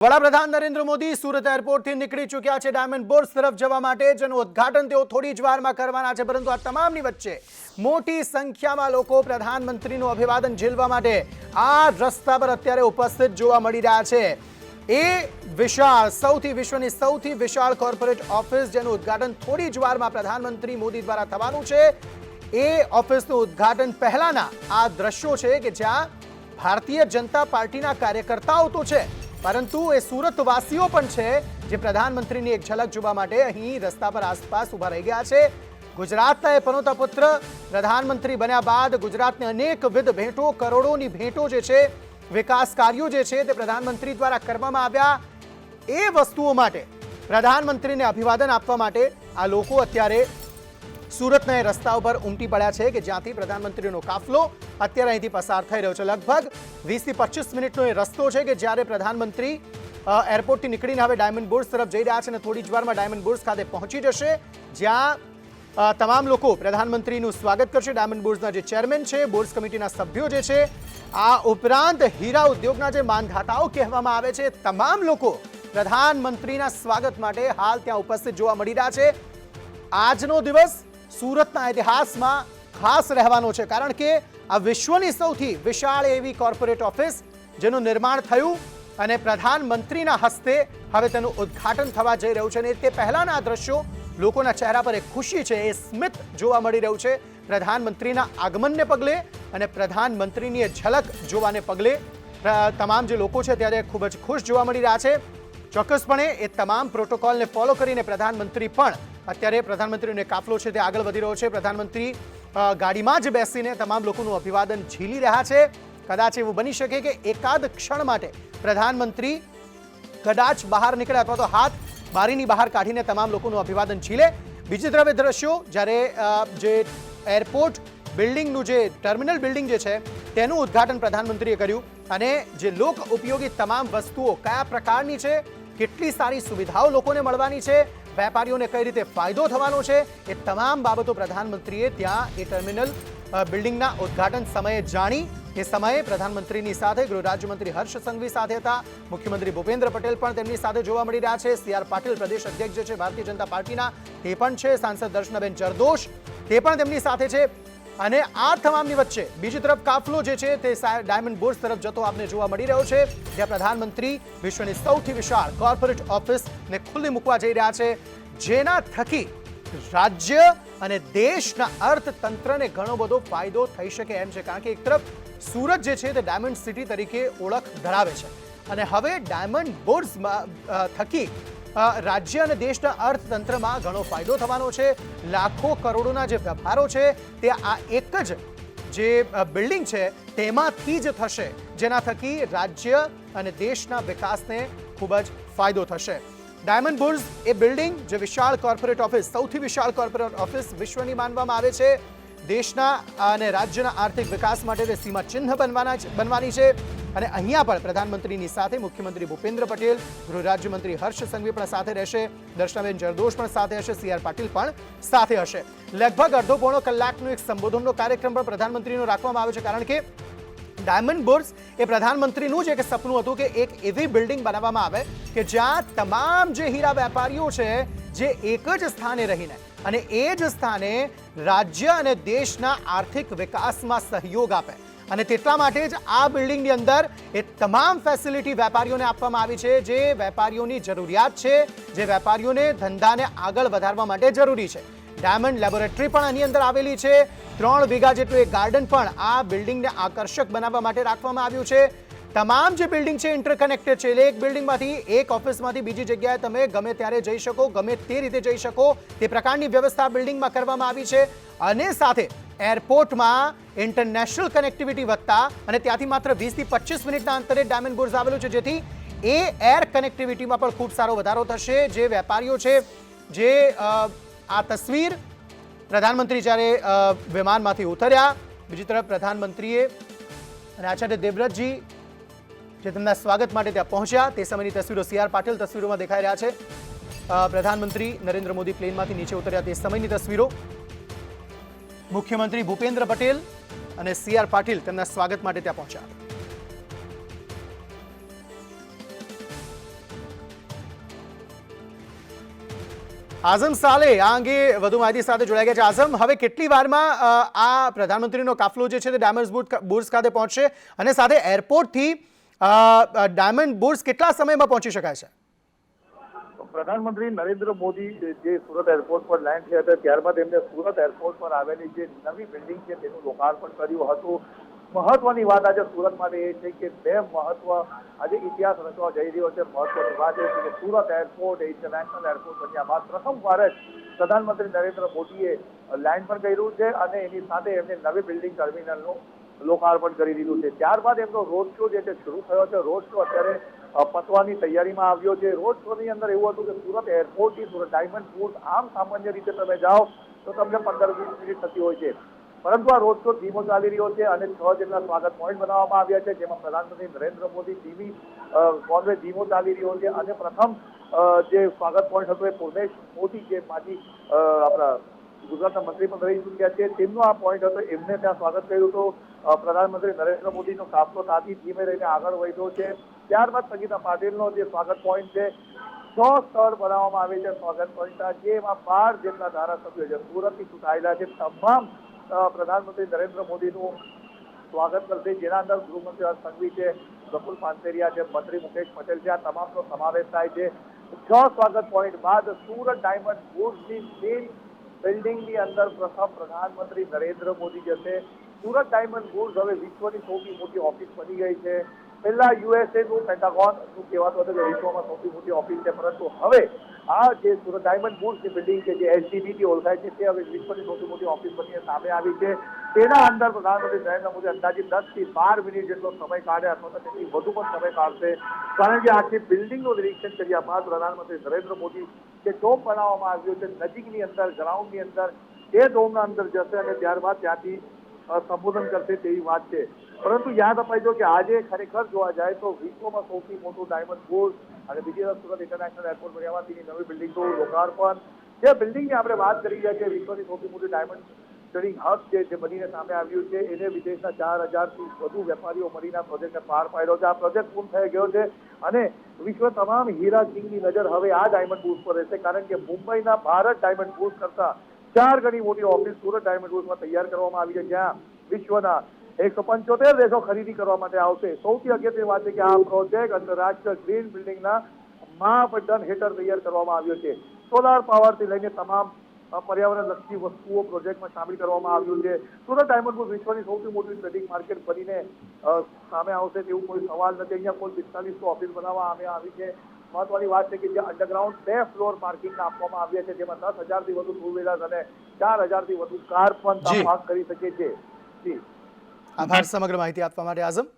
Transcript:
વડાપ્રધાન નરેન્દ્ર મોદી સુરત એરપોર્ટથી નીકળી ચૂક્યા છે ડાયમંડ બોર્સ તરફ જવા માટે, જેનું ઉદ્ઘાટન તેઓ થોડી જ વારમાં કરવાના છે। પરંતુ આ તમામની વચ્ચે મોટી સંખ્યામાં લોકો પ્રધાનમંત્રીનું અભિવાદન ઝીલવા માટે આ રસ્તા પર અત્યારે ઉપસ્થિત જોવા મળી રહ્યા છે। એ વિશ્વની સૌથી વિશાળ કોર્પોરેટ ઓફિસ, જેનું ઉદ્ઘાટન થોડી જ વારમાં પ્રધાનમંત્રી મોદી દ્વારા થવાનું છે। એ ઓફિસનું ઉદ્ઘાટન પહેલાના આ દ્રશ્યો છે કે જ્યાં ભારતીય જનતા પાર્ટીના કાર્યકર્તાઓ તો છે, પરંતુ એ સુરતવાસીઓ પણ છે જે પ્રધાનમંત્રીની એક ઝલક જોવા માટે અહીં રસ્તા પર આસપાસ ઊભા રહી ગયા છે। ગુજરાતના એ પનોતા પુત્ર પ્રધાનમંત્રી બન્યા બાદ ગુજરાતને અનેકવિધ ભેટો, કરોડોની ભેટો જે છે, વિકાસ કાર્યો જે છે તે પ્રધાનમંત્રી દ્વારા કરવામાં આવ્યા। એ વસ્તુઓ માટે પ્રધાનમંત્રીને અભિવાદન આપવા માટે આ લોકો અત્યારે સુરતના એ રસ્તા ઉપર ઉમટી પડ્યા છે કે જ્યાંથી પ્રધાનમંત્રીનો કાફલો અત્યારે અહીંથી પસાર થઈ રહ્યો છે। લગભગ 20 થી 25 મિનિટનો એ રસ્તો છે કે જ્યારે પ્રધાનમંત્રી એરપોર્ટથી નીકળીને હવે ડાયમંડ બોર્સ તરફ જઈ રહ્યા છે અને થોડી જ વારમાં ડાયમંડ બોર્સ ખાતે પહોંચી જશે, જ્યાં તમામ લોકો પ્રધાનમંત્રીનું સ્વાગત કરશે। ડાયમંડ બોર્સના જે ચેરમેન છે, બોર્સ કમિટીના સભ્યો જે છે, આ ઉપરાંત હીરા ઉદ્યોગના જે માનધાતાઓ કહેવામાં આવે છે, તમામ લોકો પ્રધાનમંત્રીના સ્વાગત માટે હાલ ત્યાં ઉપસ્થિત જોવા મળી રહ્યા છે। આજનો દિવસ સુરતના ઇતિહાસમાં ખાસ રહેવાનો છે, કારણ કે આ વિશ્વની સૌથી વિશાળ એવી કોર્પોરેટ ઓફિસ જેનું નિર્માણ થયું અને પ્રધાનમંત્રીના હસ્તે હવે તેનું ઉદ્ઘાટન થવા જઈ રહ્યું છે। અને તે પહેલાના આ દ્રશ્યો, લોકોના ચહેરા પર એક ખુશી છે, એ સ્મિત જોવા મળી રહ્યું છે પ્રધાનમંત્રીના આગમનને પગલે અને પ્રધાનમંત્રીની ઝલક જોવાને પગલે તમામ જે લોકો છે ત્યારે ખૂબ જ ખુશ જોવા મળી રહ્યા છે। ચોક્કસપણે એ તમામ પ્રોટોકોલને ફોલો કરીને પ્રધાનમંત્રી પણ અત્યારે પ્રધાનમંત્રીનો કાફલો છે તે આગળ વધી રહ્યો છે। પ્રધાનમંત્રી ગાડીમાં જ બેસીને તમામ લોકોનું અભિવાદન ઝીલી રહ્યા છે। કદાચ એવું બની શકે કે એકાદ ક્ષણ માટે પ્રધાનમંત્રી કદાચ બહાર નીકળે અથવા તો હાથ બારીની બહાર કાઢીને તમામ લોકોનું અભિવાદન ઝીલે। બીજી તરફ દ્રશ્યો, જ્યારે જે એરપોર્ટ બિલ્ડિંગનું જે ટર્મિનલ બિલ્ડિંગ જે છે તેનું ઉદ્ઘાટન પ્રધાનમંત્રીએ કર્યું અને જે લોક ઉપયોગી તમામ વસ્તુઓ કયા પ્રકારની છે, કેટલી સારી સુવિધાઓ લોકોને મળવાની છે, વેપારીઓને કઈ રીતે ફાયદો થવાનો છે, એ તમામ બાબતો પ્રધાનમંત્રીએ ત્યાં એ ટર્મિનલ બિલ્ડિંગના ઉદ્ઘાટન સમયે જાણી। એ સમયે પ્રધાનમંત્રીની સાથે ગૃહ રાજ્યમંત્રી હર્ષ સંઘવી સાથે હતા, મુખ્યમંત્રી ભૂપેન્દ્ર પટેલ પણ તેમની સાથે જોવા મળી રહ્યા છે, સી આર પાટીલ પ્રદેશ અધ્યક્ષ જે છે ભારતીય જનતા પાર્ટીના તે પણ છે, સાંસદ દર્શનાબેન જરદોશ તે પણ તેમની સાથે છે। અને આ તમામની વચ્ચે બીજી તરફ કાફલો જે છે તે ડાયમંડ બોર્સ તરફ જતો આપને જોવા મળી રહ્યો છે, જ્યાં પ્રધાનમંત્રી વિશ્વની સૌથી વિશાળ કોર્પોરેટ ઓફિસને ખુલ્લી મૂકવા જઈ રહ્યા છે, જેના થકી રાજ્ય અને દેશના અર્થતંત્રને ઘણો બધો ફાયદો થઈ શકે એમ છે। કારણ કે એક તરફ સુરત જે છે તે ડાયમંડ સિટી તરીકે ઓળખ ધરાવે છે અને હવે ડાયમંડ બોર્સ થકી રાજ્ય અને દેશના અર્થતંત્રમાં ઘણો ફાયદો થવાનો છે। લાખો કરોડોના જે વેપારો છે તે આ એક જ જે બિલ્ડિંગ છે તેમાંથી જ થશે, જેના થકી રાજ્ય અને દેશના વિકાસને ખૂબ જ ફાયદો થશે। ડાયમંડ બોર્સ એ બિલ્ડિંગ, જે વિશાળ કોર્પોરેટ ઓફિસ, સૌથી વિશાળ કોર્પોરેટ ઓફિસ વિશ્વની માનવામાં આવે છે, દેશના અને રાજ્યના આર્થિક વિકાસ માટે તે સીમા ચિહ્ન બનવાની છે। અને અહીંયા પણ પ્રધાનમંત્રીની સાથે મુખ્યમંત્રી ભૂપેન્દ્ર પટેલ, ગૃહ રાજ્યમંત્રી હર્ષ સંઘવી પણ સાથે રહેશે, દર્શનાબેન જરદોશ પણ સાથે હશે, સી આર પાટીલ પણ સાથે હશે। લગભગ અડધો પોણો કલાકનો એક સંબોધનનો કાર્યક્રમ પણ પ્રધાનમંત્રીનો રાખવામાં આવે છે, કારણ કે ડાયમંડ બોર્સ એ પ્રધાનમંત્રીનું જ એક સપનું હતું કે એક એવી બિલ્ડિંગ બનાવવામાં આવે કે જ્યાં તમામ જે હીરા વેપારીઓ છે, જે એક જ સ્થાને રહીને અને એ જ સ્થાને રાજ્ય અને દેશના આર્થિક વિકાસમાં સહયોગ આપે। અને તેટલા માટે જ આ બિલ્ડિંગની અંદર એ તમામ ફેસિલિટી વેપારીઓને આપવામાં આવી છે, જે વેપારીઓની જરૂરિયાત છે, જે વેપારીઓને ધંધાને આગળ વધારવા માટે જરૂરી છે। ડાયમંડ લેબોરેટરી પણ આની અંદર આવેલી છે, 3 વીઘા જેટલું એક ગાર્ડન પણ આ બિલ્ડિંગને આકર્ષક બનાવવા માટે રાખવામાં આવ્યું છે। તમામ જે બિલ્ડિંગ છે ઇન્ટરકનેક્ટેડ છે, એટલે એક બિલ્ડિંગમાંથી, એક ઓફિસમાંથી બીજી જગ્યાએ તમે ગમે ત્યારે જઈ શકો, ગમે તે રીતે જઈ શકો, તે પ્રકારની વ્યવસ્થા બિલ્ડિંગમાં કરવામાં આવી છે। અને સાથે એરપોર્ટમાં ઇન્ટરનેશનલ કનેક્ટિવિટી વધતા અને ત્યાંથી માત્ર 20 થી 25 મિનિટના અંતરે ડાયમંડ બોર્સ આવેલું છે, જેથી એ એર કનેક્ટિવિટીમાં પણ ખૂબ સારો વધારો થશે। જે વેપારીઓ છે, જે આ તસવીર પ્રધાનમંત્રી જ્યારે વિમાનમાંથી ઉતર્યા, બીજી તરફ પ્રધાનમંત્રીએ અને આચાર્ય દેવવ્રતજી જે તેમના સ્વાગત માટે ત્યાં પહોંચ્યા તે સમયની તસવીરો સી આર પાટીલ તસવીરોમાં દેખાઈ રહ્યા છે। પ્રધાનમંત્રી નરેન્દ્ર મોદી પ્લેનમાંથી નીચે ઉતર્યા તે સમયની તસવીરો, મુખ્યમંત્રી ભૂપેન્દ્ર પટેલ અને સી આર પાટીલ તેમના સ્વાગત માટે ત્યાં પહોંચ્યા। આઝમ સાલે આ અંગે વધુ માહિતી સાથે જોડાઈ ગયા છે. આઝમ, હવે કેટલી વારમાં આ પ્રધાનમંત્રીનો કાફલો જે છે તે ડાયમંડ બુર્સ ખાતે પહોંચશે અને સાથે એરપોર્ટથી ડાયમંડ બુર્સ કેટલા સમયમાં પહોંચી શકાય છે? પ્રધાનમંત્રી નરેન્દ્ર મોદી જે સુરત એરપોર્ટ પર લેન્ડ થયા હતા ત્યારબાદ એમને સુરત એરપોર્ટ પર આવેલી જે નવી બિલ્ડિંગ છે તેનું લોકાર્પણ કર્યું હતું. મહત્વની વાત આજે સુરત માટે એ છે કે બે મહત્વ આજે ઇતિહાસ રચવા જઈ રહ્યો છે. મહત્વની વાત એ છે કે સુરત એરપોર્ટ ઇન્ટરનેશનલ એરપોર્ટ બન્યા બાદ પ્રથમવાર જ પ્રધાનમંત્રી નરેન્દ્ર મોદીએ લેન્ડ પણ કર્યું છે અને એની સાથે એમને નવી બિલ્ડિંગ ટર્મિનલનું લોકાર્પણ કરી દીધું છે. ત્યારબાદ એમનો રોડ શો જે છે શરૂ થયો છે. રોડ શો અત્યારે પતવાની તૈયારીમાં આવ્યો છે. રોડ શો ની અંદર એવું હતું કે સુરત એરપોર્ટથી સુરત ડાયમંડ બુર્સ આમ સામાન્ય રીતે તમે જાઓ તો તમને 15-20 મિનિટ થતી હોય છે, પરંતુ આ રોડ શો ધીમો ચાલી રહ્યો છે અને 6 જેટલા સ્વાગત પોઈન્ટ બનાવવામાં આવ્યા છે, જેમાં પ્રધાનમંત્રી નરેન્દ્ર મોદી કોન્વે ધીમો ચાલી રહ્યો છે અને પ્રથમ જે સ્વાગત પોઈન્ટ હતો એ પૂર્ણેશ મોદી જે માજી આપણા ગુજરાતના મંત્રી પણ રહી ચૂક્યા છે તેમનો આ પોઈન્ટ હતો. એમને ત્યાં સ્વાગત કર્યું હતું. પ્રધાનમંત્રી નરેન્દ્ર મોદીનો કાફલો ત્યાંથી ધીમે રહીને આગળ વધ્યો છે. ત્યારબાદ સંગીતા પાટીલનો જે સ્વાગત પોઈન્ટ છે 6 સ્થળ બનાવવામાં આવે છે સ્વાગત પોઈન્ટ, જેમાં 12 જેટલા ધારાસભ્યો છે સુરતથી ચૂંટાયેલા છે. તમામ પ્રધાનમંત્રી નરેન્દ્ર મોદીનું સ્વાગત કરશે, જેના અંદર ગૃહમંત્રી હર્ષ સંઘવી છે, પ્રફુલ પાનસેરિયા છે, મંત્રી મુકેશ પટેલ છે, આ તમામનો સમાવેશ થાય છે. 6 સ્વાગત પોઈન્ટ બાદ સુરત ડાયમંડ બુર્સની મેઇન બિલ્ડિંગની અંદર પ્રથમ પ્રધાનમંત્રી નરેન્દ્ર મોદી જશે. સુરત ડાયમંડ બુર્સ હવે વિશ્વની સૌથી મોટી ઓફિસ બની ગઈ છે. પહેલા યુએસએ નું પેન્ટાગોન નું કહેવાતું હતું કે વિશ્વમાં સૌથી મોટી ઓફિસ છે, પરંતુ હવે આ જે સુરત ડાયમંડ બુર્સની બિલ્ડિંગ છે જે એસડીબી ઓળખાય છે તે હવે વિશ્વની સૌથી મોટી ઓફિસ બનીને સામે આવી છે. તેના અંદર પ્રધાનમંત્રી નરેન્દ્ર મોદી અંદાજિત 10 થી 12 મિનિટ જેટલો સમય કાઢે અથવા તો તેથી વધુ પણ સમય કાઢશે, કારણ કે આખી બિલ્ડિંગનું નિરીક્ષણ કર્યા બાદ પ્રધાનમંત્રી નરેન્દ્ર મોદી જે ડોમ બનાવવામાં આવ્યો છે નજીકની અંદર ગ્રાઉન્ડની અંદર એ ડોમના અંદર જશે અને ત્યારબાદ ત્યાંથી સંબોધન કરશે તેવી વાત છે. પરંતુ યાદ અપાઈજો કે આજે ખરેખર જોવા જાય તો વિશ્વમાં સૌથી મોટું ડાયમંડ બુર્સ અને બીજી તરફ સુરત ઇન્ટરનેશનલ એરપોર્ટ બન્યા તેની નવી બિલ્ડિંગનું લોકાર્પણ, જે બિલ્ડિંગની આપણે વાત કરી રહ્યા છીએ વિશ્વની સૌથી મોટી ડાયમંડ ટ્રેડિંગ હબ છે જે બનીને સામે આવ્યું છે, એને વિદેશના 4000થી વધુ વેપારીઓ મળીને પ્રોજેક્ટને પાર પાડ્યો છે. આ પ્રોજેક્ટ પૂર્ણ થઈ ગયો છે અને વિશ્વ તમામ હીરા કિંગની નજર હવે આ ડાયમંડ બુર્સ પર રહેશે, કારણ કે મુંબઈના ભારત ડાયમંડ બુર્સ કરતા 4 ગણી મોટી ઓફિસ સુરત ડાયમંડ બુર્સમાં તૈયાર કરવામાં આવી છે, જ્યાં વિશ્વના 175 દેશો ખરીદી કરવા માટે આવશે. સૌથી અગત્યની વાત છે કે આ પ્રોજેક્ટ આંતરરાષ્ટ્રીય ગ્રીન બિલ્ડિંગના માપદંડ હેઠળ તૈયાર કરવામાં આવ્યો છે. સોલાર પાવરથી લઈને તમામ પર્યાવરણલક્ષી વસ્તુઓ પ્રોજેક્ટમાં સામેલ કરવામાં આવ્યું છે. સુરત ડાયમંડ બુર્સ વિશ્વની સૌથી મોટી ટ્રેડિંગ માર્કેટ બનીને સામે આવશે તેવું કોઈ સવાલ નથી. અહીંયા કુલ 4500 ઓફિસ બનાવવામાં આવી છે. મહત્વની વાત છે કે જે અંડરગ્રાઉન્ડ 2 ફ્લોર પાર્કિંગ આપવામાં આવ્યા છે, જેમાં 10,000થી વધુ ટુ વ્હીલર અને 4,000થી વધુ કાર પણ પાર્ક કરી શકે છે. આભાર સમગ્ર માહિતી આપવા માટે આઝમ.